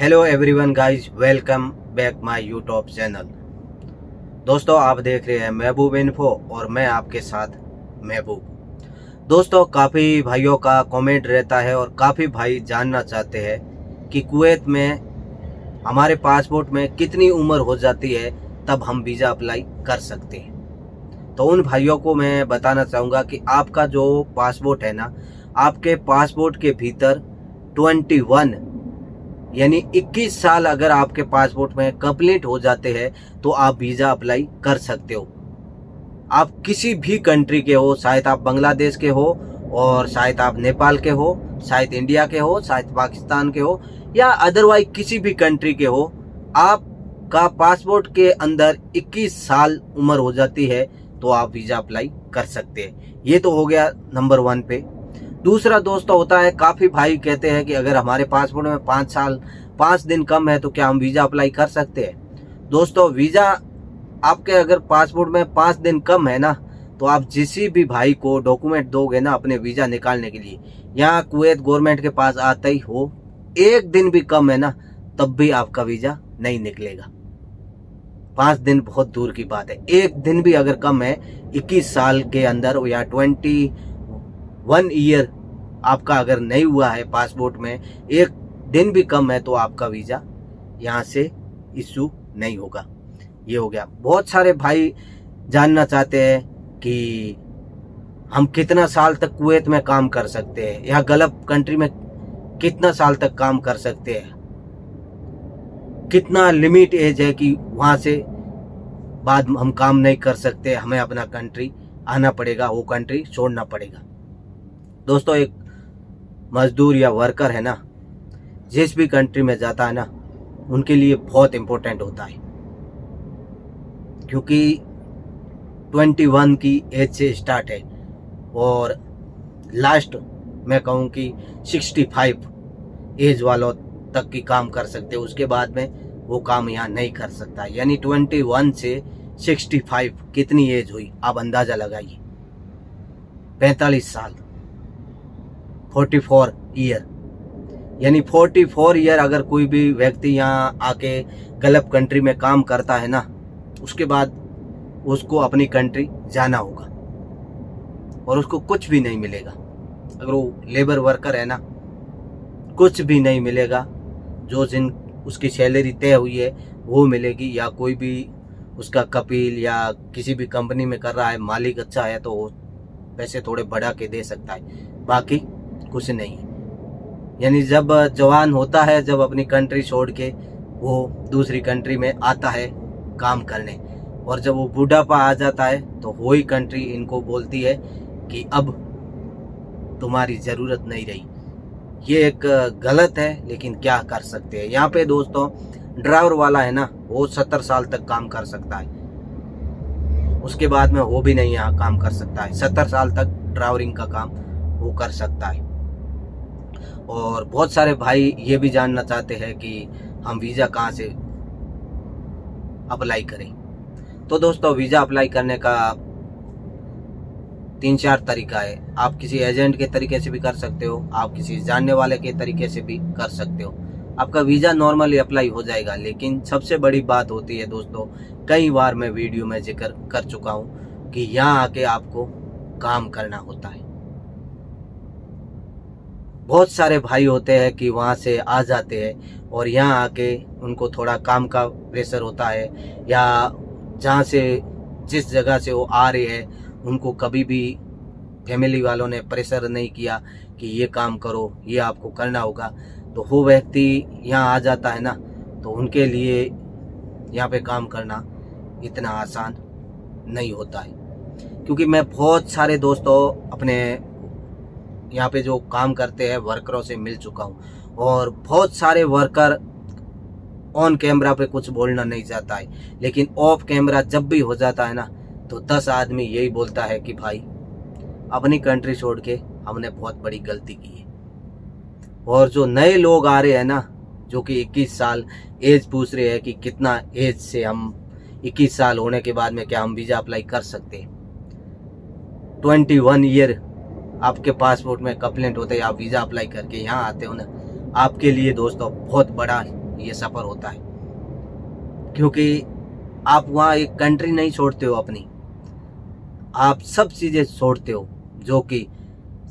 Hello everyone guys, welcome back my YouTube channel. दोस्तों, आप देख रहे हैं महबूब इन्फो और मैं आपके साथ महबूब। दोस्तों, काफ़ी भाइयों का कमेंट रहता है और काफ़ी भाई जानना चाहते हैं कि कुवैत में हमारे पासपोर्ट में कितनी उम्र हो जाती है तब हम वीज़ा अप्लाई कर सकते हैं। तो उन भाइयों को मैं बताना चाहूँगा कि आपका जो पासपोर्ट है ना, आपके पासपोर्ट के भीतर 21 यानी 21 साल अगर आपके पासपोर्ट में कंप्लीट हो जाते हैं तो आप वीज़ा अप्लाई कर सकते हो। आप किसी भी कंट्री के हो, शायद आप बांग्लादेश के हो और शायद आप नेपाल के हो, शायद इंडिया के हो, शायद पाकिस्तान के हो या अदरवाइज किसी भी कंट्री के हो, आपका पासपोर्ट के अंदर 21 साल उम्र हो जाती है तो आप वीज़ा अप्लाई कर सकते हैं। ये तो हो गया नंबर 1 पे। दूसरा दोस्तों होता है, काफ़ी भाई कहते हैं कि अगर हमारे पासपोर्ट में 5 दिन कम है तो क्या हम वीज़ा अप्लाई कर सकते हैं। दोस्तों, वीज़ा आपके अगर पासपोर्ट में 5 दिन कम है ना, तो आप जिसी भी भाई को डॉक्यूमेंट दोगे ना अपने वीज़ा निकालने के लिए, यहाँ कुवैत गवर्नमेंट के पास आता ही हो, 1 दिन भी कम है ना तब भी आपका वीज़ा नहीं निकलेगा। 5 दिन बहुत दूर की बात है, 1 दिन भी अगर कम है 21 साल के अंदर या 21 ईयर आपका अगर नहीं हुआ है पासपोर्ट में, 1 दिन भी कम है तो आपका वीज़ा यहाँ से इशू नहीं होगा। ये हो गया। बहुत सारे भाई जानना चाहते हैं कि हम कितना साल तक कुवैत में काम कर सकते हैं या गल्फ कंट्री में कितना साल तक काम कर सकते हैं, कितना लिमिट एज है कि वहाँ से बाद हम काम नहीं कर सकते, हमें अपना कंट्री आना पड़ेगा, वो कंट्री छोड़ना पड़ेगा। दोस्तों, एक मजदूर या वर्कर है ना, जिस भी कंट्री में जाता है ना, उनके लिए बहुत इम्पोर्टेंट होता है, क्योंकि 21 की एज से स्टार्ट है और लास्ट मैं कहूँ कि 65 एज वालों तक की काम कर सकते हो। उसके बाद में वो काम यहाँ नहीं कर सकता। यानी 21 से 65 कितनी एज हुई आप अंदाज़ा लगाइए, 45 साल, 44 ईयर। यानी 44 ईयर अगर कोई भी व्यक्ति यहाँ आके गल्फ कंट्री में काम करता है ना, उसके बाद उसको अपनी कंट्री जाना होगा और उसको कुछ भी नहीं मिलेगा। अगर वो लेबर वर्कर है ना, कुछ भी नहीं मिलेगा। जो जिन उसकी सैलरी तय हुई है वो मिलेगी, या कोई भी उसका कपिल या किसी भी कंपनी में कर रहा है, मालिक अच्छा है तो वो पैसे थोड़े बढ़ा के दे सकता है, बाकी कुछ नहीं। यानी जब जवान होता है, जब अपनी कंट्री छोड़ के वो दूसरी कंट्री में आता है काम करने, और जब वो बुढ़ापा आ जाता है तो वही कंट्री इनको बोलती है कि अब तुम्हारी ज़रूरत नहीं रही। ये एक गलत है, लेकिन क्या कर सकते हैं। यहाँ पे दोस्तों ड्राइवर वाला है ना, वो 70 साल तक काम कर सकता है, उसके बाद में वो भी नहीं यहाँ काम कर सकता है। 70 साल तक ड्राइवरिंग का काम वो कर सकता है। और बहुत सारे भाई ये भी जानना चाहते हैं कि हम वीज़ा कहाँ से अप्लाई करें। तो दोस्तों, वीज़ा अप्लाई करने का 3-4 तरीका है। आप किसी एजेंट के तरीके से भी कर सकते हो, आप किसी जानने वाले के तरीके से भी कर सकते हो। आपका वीज़ा नॉर्मली अप्लाई हो जाएगा। लेकिन सबसे बड़ी बात होती है दोस्तों, कई बार मैं वीडियो में जिक्र कर चुका हूँ कि यहाँ आके आपको काम करना होता है। बहुत सारे भाई होते हैं कि वहाँ से आ जाते हैं और यहाँ आके उनको थोड़ा काम का प्रेशर होता है, या जहाँ से जिस जगह से वो आ रहे हैं उनको कभी भी फैमिली वालों ने प्रेशर नहीं किया कि ये काम करो, ये आपको करना होगा, तो वो व्यक्ति यहाँ आ जाता है ना, तो उनके लिए यहाँ पे काम करना इतना आसान नहीं होता है। क्योंकि मैं बहुत सारे दोस्तों अपने यहाँ पे जो काम करते हैं वर्करों से मिल चुका हूँ, और बहुत सारे वर्कर ऑन कैमरा पे कुछ बोलना नहीं चाहता है, लेकिन ऑफ कैमरा जब भी हो जाता है ना, तो 10 आदमी यही बोलता है कि भाई अपनी कंट्री छोड़ के हमने बहुत बड़ी गलती की है। और जो नए लोग आ रहे हैं ना, जो कि 21 साल एज पूछ रहे हैं कि कितना एज से हम 21 साल होने के बाद में क्या हम वीज़ा अप्लाई कर सकते हैं। 21 ईयर आपके पासपोर्ट में कंप्लेंट होते हैं, आप वीज़ा अप्लाई करके यहाँ आते हो ना, आपके लिए दोस्तों बहुत बड़ा ये सफ़र होता है, क्योंकि आप वहाँ एक कंट्री नहीं छोड़ते हो अपनी, आप सब चीज़ें छोड़ते हो। जो कि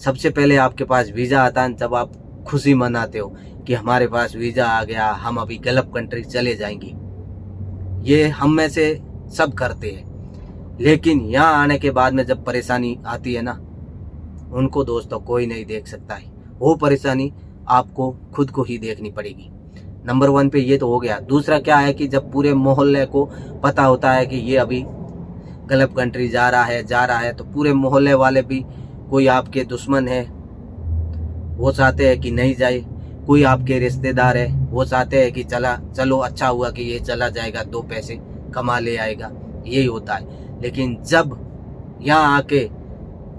सबसे पहले आपके पास वीज़ा आता है, तब आप खुशी मनाते हो कि हमारे पास वीज़ा आ गया, हम अभी गल्फ कंट्री चले जाएंगे। ये हम में से सब करते हैं, लेकिन यहाँ आने के बाद में जब परेशानी आती है ना, उनको दोस्तों कोई नहीं देख सकता है। वो परेशानी आपको खुद को ही देखनी पड़ेगी। नंबर 1 पे ये तो हो गया। दूसरा क्या है कि जब पूरे मोहल्ले को पता होता है कि ये अभी गल्फ कंट्री जा रहा है, तो पूरे मोहल्ले वाले भी, कोई आपके दुश्मन है वो चाहते हैं कि नहीं जाए, कोई आपके रिश्तेदार है वो चाहते हैं कि चलो अच्छा हुआ कि ये चला जाएगा, 2 पैसे कमा ले आएगा, यही होता है। लेकिन जब यहाँ आके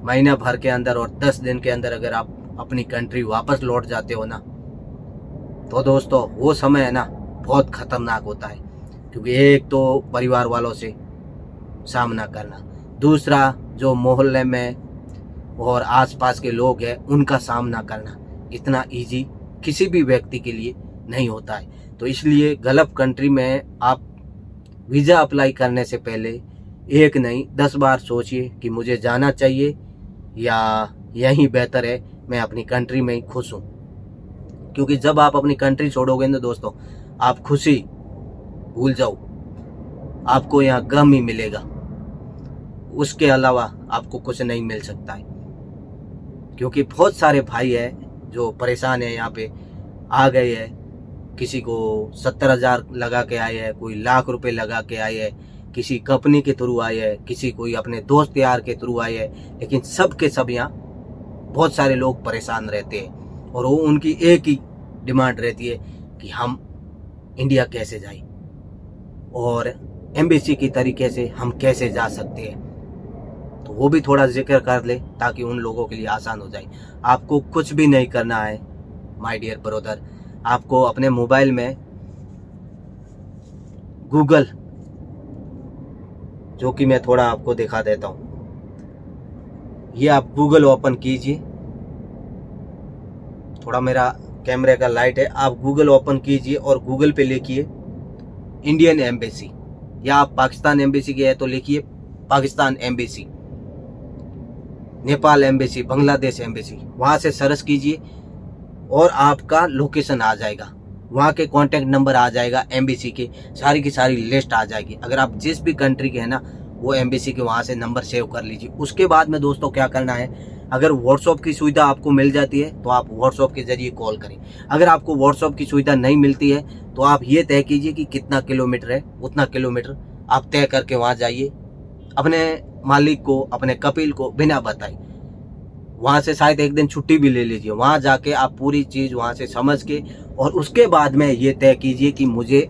महीना भर के अंदर और 10 दिन के अंदर अगर आप अपनी कंट्री वापस लौट जाते हो ना, तो दोस्तों वो समय है ना बहुत खतरनाक होता है। क्योंकि एक तो परिवार वालों से सामना करना, दूसरा जो मोहल्ले में और आसपास के लोग हैं उनका सामना करना इतना इजी किसी भी व्यक्ति के लिए नहीं होता है। तो इसलिए गल्फ कंट्री में आप वीज़ा अप्लाई करने से पहले 1 नहीं 10 बार सोचिए कि मुझे जाना चाहिए या यहीं बेहतर है मैं अपनी कंट्री में ही खुश हूँ। क्योंकि जब आप अपनी कंट्री छोड़ोगे ना दोस्तों, आप खुशी भूल जाओ, आपको यहाँ गम ही मिलेगा, उसके अलावा आपको कुछ नहीं मिल सकता है। क्योंकि बहुत सारे भाई हैं जो परेशान है, यहाँ पे आ गए हैं, किसी को 70,000 लगा के आए हैं, कोई लाख रुपए लगा के आए हैं, किसी कंपनी के थ्रू आए हैं, किसी कोई अपने दोस्त यार के थ्रू आए हैं। लेकिन सब के सब यहाँ बहुत सारे लोग परेशान रहते हैं और वो उनकी एक ही डिमांड रहती है कि हम इंडिया कैसे जाएं और एम्बेसी की तरीके से हम कैसे जा सकते हैं। तो वो भी थोड़ा जिक्र कर ले ताकि उन लोगों के लिए आसान हो जाए। आपको कुछ भी नहीं करना है माय डियर ब्रदर, आपको अपने मोबाइल में गूगल, जो कि मैं थोड़ा आपको दिखा देता हूँ, ये आप गूगल ओपन कीजिए। थोड़ा मेरा कैमरे का लाइट है, आप गूगल ओपन कीजिए और गूगल पे लिखिए इंडियन एम्बेसी, या आप पाकिस्तान एम्बेसी के है तो लिखिए Pakistan embassy, Nepal embassy, Bangladesh embassy. वहाँ से सर्च कीजिए और आपका लोकेशन आ जाएगा, वहाँ के कॉन्टैक्ट नंबर आ जाएगा, एम्बेसी के सारी की सारी लिस्ट आ जाएगी। अगर आप जिस भी कंट्री के हैं ना, वो एम्बेसी के वहाँ से नंबर सेव कर लीजिए। उसके बाद में दोस्तों क्या करना है, अगर व्हाट्सएप की सुविधा आपको मिल जाती है तो आप व्हाट्सएप के जरिए कॉल करें। अगर आपको व्हाट्सएप की सुविधा नहीं मिलती है तो आप ये तय कीजिए कि कितना किलोमीटर है, उतना किलोमीटर आप तय करके वहाँ जाइए, अपने मालिक को, अपने कपिल को बिना बताए। वहाँ से शायद एक दिन छुट्टी भी ले लीजिए, वहाँ जाके आप पूरी चीज़ वहाँ से समझ के और उसके बाद में ये तय कीजिए कि मुझे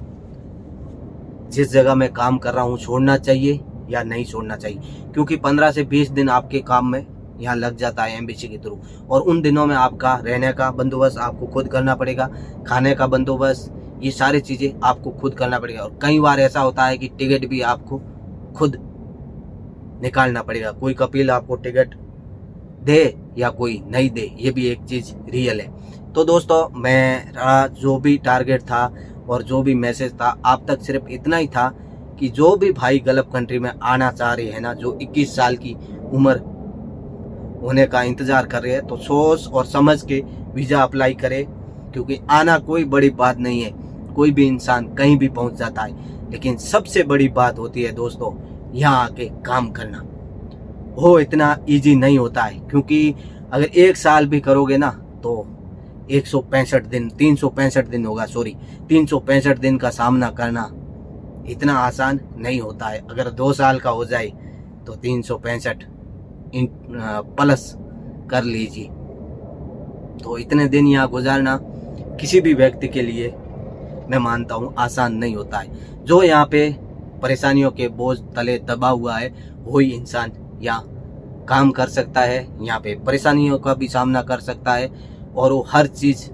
जिस जगह मैं काम कर रहा हूँ छोड़ना चाहिए या नहीं छोड़ना चाहिए। क्योंकि 15 से 20 दिन आपके काम में यहाँ लग जाता है एम्बेसी के थ्रू, और उन दिनों में आपका रहने का बंदोबस्त आपको खुद करना पड़ेगा, खाने का बंदोबस्त, ये सारी चीज़ें आपको खुद करना पड़ेगा। और कई बार ऐसा होता है कि टिकट भी आपको खुद निकालना पड़ेगा, कोई कपिल आपको टिकट दे या कोई नहीं दे, ये भी एक चीज़ रियल है। तो दोस्तों मेरा जो भी टारगेट था और जो भी मैसेज था आप तक सिर्फ इतना ही था कि जो भी भाई गल्फ कंट्री में आना चाह रहे हैं ना, जो 21 साल की उम्र होने का इंतज़ार कर रहे हैं, तो सोच और समझ के वीज़ा अप्लाई करें। क्योंकि आना कोई बड़ी बात नहीं है, कोई भी इंसान कहीं भी पहुंच जाता है, लेकिन सबसे बड़ी बात होती है दोस्तों यहाँ आके काम करना। वो इतना इजी नहीं होता है, क्योंकि अगर 1 साल भी करोगे ना तो 165 दिन 365 दिन होगा, 365 दिन का सामना करना इतना आसान नहीं होता है। अगर 2 साल का हो जाए तो 365 प्लस कर लीजिए। तो इतने दिन यहाँ गुजारना किसी भी व्यक्ति के लिए मैं मानता हूँ आसान नहीं होता है। जो यहाँ पे परेशानियों के बोझ तले दबा हुआ है वही इंसान यहाँ काम कर सकता है, यहाँ पे परेशानियों का भी सामना कर सकता है, और वो हर चीज़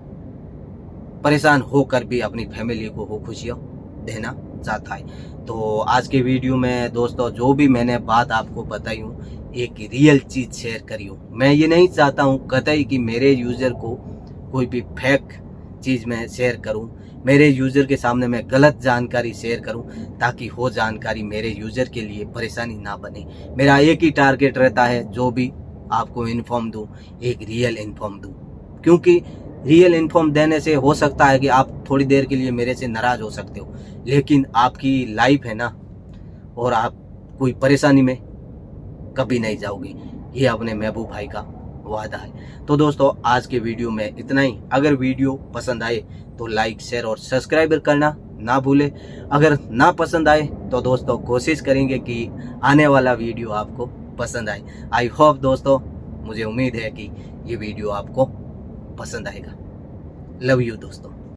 परेशान होकर भी अपनी फैमिली को वो खुशियाँ देना चाहता है। तो आज के वीडियो में दोस्तों जो भी मैंने बात आपको बताई हूँ, एक रियल चीज़ शेयर करी हूँ। मैं ये नहीं चाहता हूँ कतई कि मेरे यूज़र को कोई भी फेक चीज़ में शेयर करूँ, मेरे यूज़र के सामने मैं गलत जानकारी शेयर करूं, ताकि वो जानकारी मेरे यूज़र के लिए परेशानी ना बने। मेरा एक ही टारगेट रहता है, जो भी आपको इन्फॉर्म दूं, एक रियल इन्फॉर्म दूं, क्योंकि रियल इन्फॉर्म देने से हो सकता है कि आप थोड़ी देर के लिए मेरे से नाराज़ हो सकते हो, लेकिन आपकी लाइफ है ना, और आप कोई परेशानी में कभी नहीं जाओगे। ये अपने महबूब भाई का वादा है। तो दोस्तों, आज के वीडियो में इतना ही। अगर वीडियो पसंद आए तो लाइक, शेयर और सब्सक्राइब करना ना भूले। अगर ना पसंद आए तो दोस्तों कोशिश करेंगे कि आने वाला वीडियो आपको पसंद आए। आई होप दोस्तों, मुझे उम्मीद है कि ये वीडियो आपको पसंद आएगा। लव यू दोस्तों।